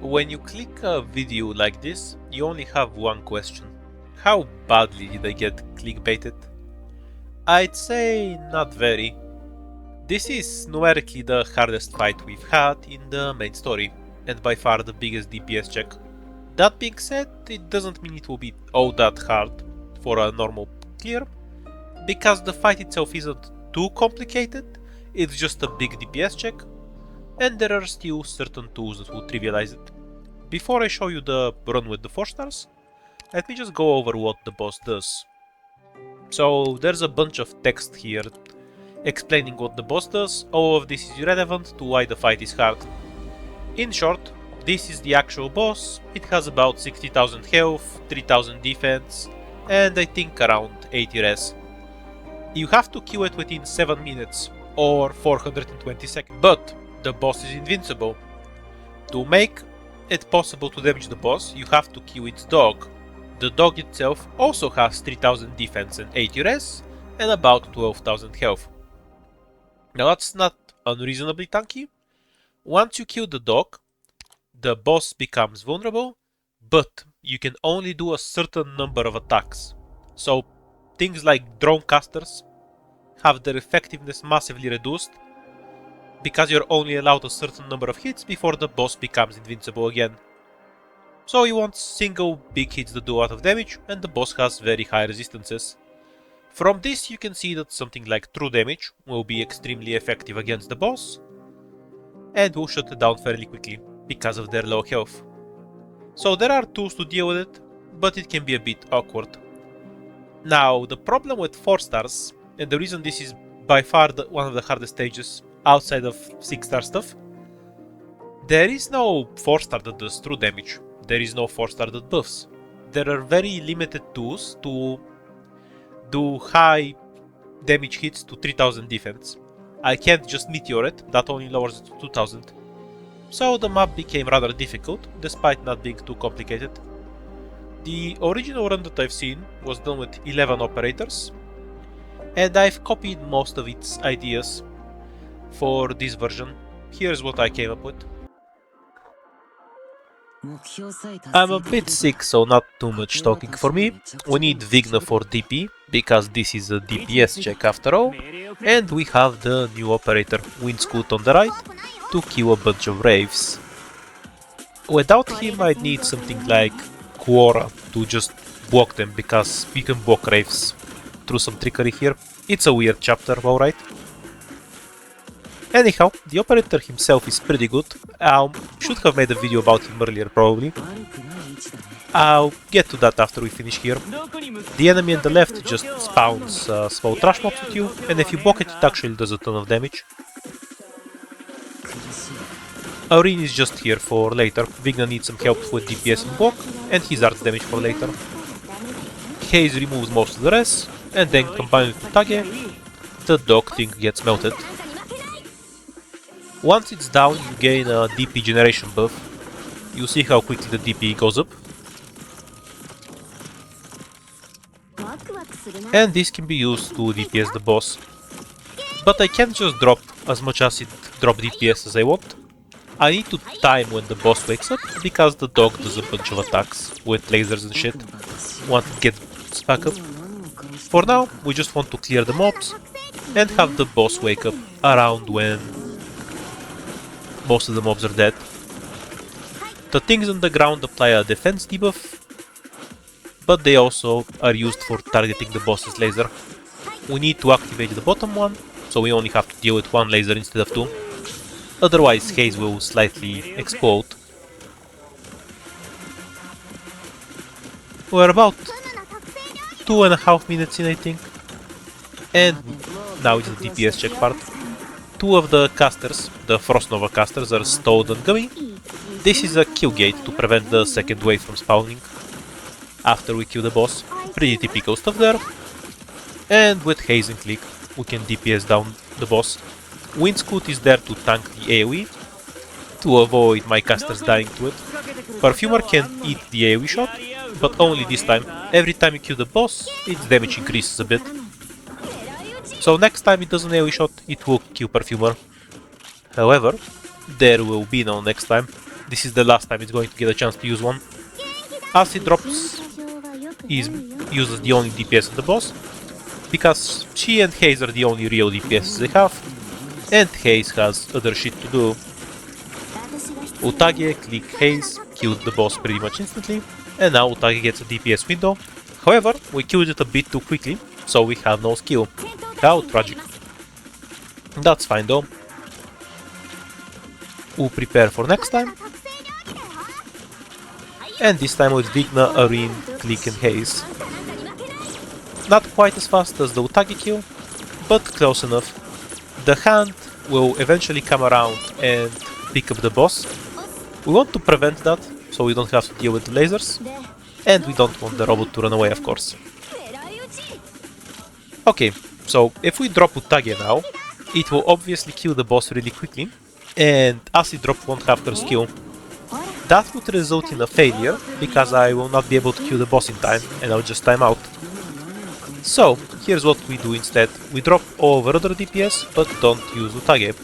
When you click a video like this, you only have one question. How badly did I get clickbaited? I'd say not very. This is numerically the hardest fight we've had in the main story, and by far the biggest DPS check. That being said, it doesn't mean it will be all that hard for a normal clear, because the fight itself isn't too complicated, it's just a big DPS check, and there are still certain tools that will trivialize it. Before I show you the run with the 4 stars, let me just go over what the boss does. So there's a bunch of text here explaining what the boss does. All of this is irrelevant to why the fight is hard. In short, this is the actual boss. It has about 60,000 health, 3000 defense, and I think around 80 res. You have to kill it within 7 minutes or 420 seconds, but the boss is invincible. To make it possible to damage the boss, you have to kill its dog. The dog itself also has 3000 defense and 80 res, and about 12,000 health. Now that's not unreasonably tanky. Once you kill the dog, the boss becomes vulnerable, but you can only do a certain number of attacks. So things like drone casters have their effectiveness massively reduced, because you're only allowed a certain number of hits before the boss becomes invincible again. So you want single big hits that do a lot of damage, and the boss has very high resistances. From this you can see that something like true damage will be extremely effective against the boss, and will shut it down fairly quickly because of their low health. So there are tools to deal with it, but it can be a bit awkward. Now the problem with 4 stars, and the reason this is by far one of the hardest stages outside of 6-star stuff, there is no 4-star that does true damage. There is no 4-star that buffs. There are very limited tools to do high damage hits to 3000 defense. I can't just meteor it, that only lowers it to 2000. So the map became rather difficult, despite not being too complicated. The original run that I've seen was done with 11 operators, and I've copied most of its ideas for this version. Here's what I came up with. I'm a bit sick, so not too much talking for me. We need Vigna for DP, because this is a DPS check after all, and we have the new operator Windscoot on the right to kill a bunch of Wraiths. Without him I'd need something like Quora to just block them, because you can block Wraiths through some trickery here. It's a weird chapter, alright. Anyhow, the operator himself is pretty good. Should have made a video about him earlier probably. I'll get to that after we finish here. The enemy on the left just spawns small trash mobs at you, and if you block it, it actually does a ton of damage. Aurin is just here for later. Vigna needs some help with DPS and block, and his arts damage for later. Haze removes most of the rest, and then combined with Tage, the dog thing gets melted. Once it's down, you gain a DP generation buff. You see how quickly the DP goes up. And this can be used to DPS the boss. But I can't just drop as much acid drop DPS as I want. I need to time when the boss wakes up, because the dog does a bunch of attacks with lasers and shit once it gets back up. For now, we just want to clear the mobs and have the boss wake up around when most of the mobs are dead. The things on the ground apply a defense debuff, but they also are used for targeting the boss's laser. We need to activate the bottom one, so we only have to deal with one laser instead of two. Otherwise Haze will slightly explode. We're about 2.5 minutes in, I think. And now it's the DPS check part. Two of the casters, the Frost Nova casters, are stalled and gummy. This is a kill gate to prevent the second wave from spawning after we kill the boss. Pretty typical stuff there. And with Haze and Click, we can DPS down the boss. Windscoot is there to tank the AoE, to avoid my casters dying to it. Perfumer can eat the AoE shot, but only this time. Every time you kill the boss, its damage increases a bit. So next time it does an AoE shot, it will kill Perfumer. However, there will be no next time. this is the last time it's going to get a chance to use one. Acid Drops uses the only DPS of the boss, because she and Haze are the only real DPS they have, and Haze has other shit to do. Utage, click Haze, killed the boss pretty much instantly, and now Utage gets a DPS window. However, we killed it a bit too quickly, so we have no skill. How tragic. That's fine though. We'll prepare for next time. And this time with Vigna, Arin, Click and Haze. Not quite as fast as the Utage kill, but close enough. The hand will eventually come around and pick up the boss. We want to prevent that, so we don't have to deal with the lasers. And we don't want the robot to run away, of course. Okay, so if we drop Utage now, it will obviously kill the boss really quickly, and Acid Drop won't have her skill. That would result in a failure, because I will not be able to kill the boss in time, and I'll just time out. So, here's what we do instead. We drop all of our other DPS, but don't use Utage.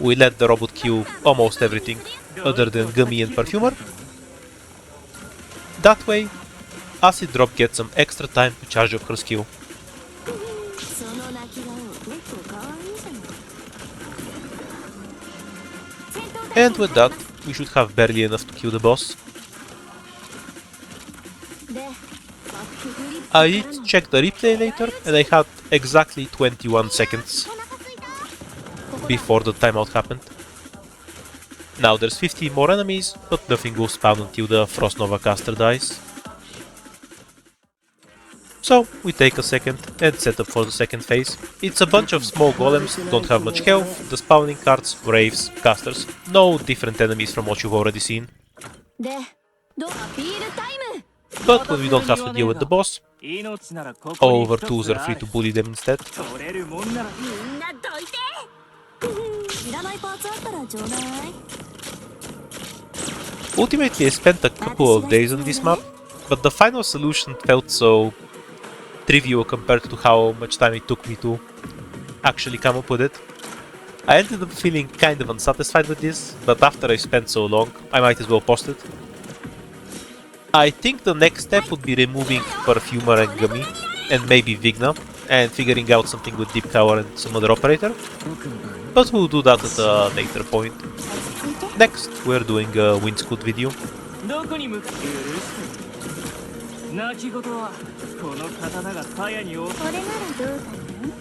We let the robot kill almost everything, other than Gummy and Perfumer. That way, Acid Drop gets some extra time to charge up her skill. And with that, we should have barely enough to kill the boss. I did check the replay later, and I had exactly 21 seconds before the timeout happened. Now there's 50 more enemies, but nothing will spawn until the Frost Nova caster dies. So we take a second and set up for the second phase. It's a bunch of small golems, don't have much health, the spawning cards, wraiths, casters. No different enemies from what you've already seen. But when we don't have to deal with the boss, all of our tools are free to bully them instead. Ultimately, I spent a couple of days on this map, but the final solution felt so trivial compared to how much time it took me to actually come up with it. I ended up feeling kind of unsatisfied with this, but after I spent so long, I might as well post it. I think the next step would be removing Perfumer and Gummy, and maybe Vigna, and figuring out something with Deep Tower and some other operator. But we'll do that at a later point. Next, we're doing a Windscoot video. 泣き言はこの刀が鞘に置く。これならどうかな。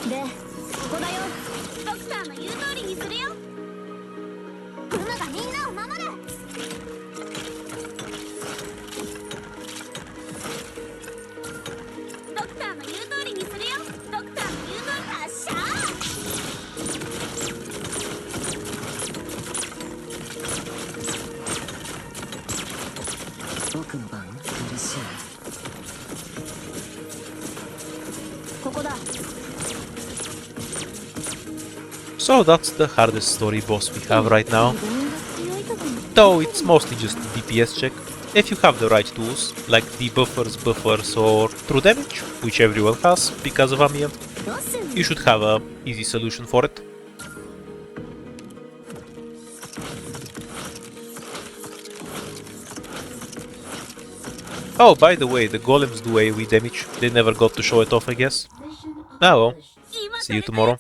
で、ここだよ。ドクターの言う通りにするよ。クマがみんなを守る。ドクターの言う通りにするよ。ドクターの言う通り発射。僕の番嬉しい。ここだ。So that's the hardest story boss we have right now. Though it's mostly just a DPS check. If you have the right tools, like debuffers, buffers or true damage, which everyone has because of Amiya, you should have an easy solution for it. Oh, by the way, the golems do AoE damage. They never got to show it off, I guess. Ah well. See you tomorrow.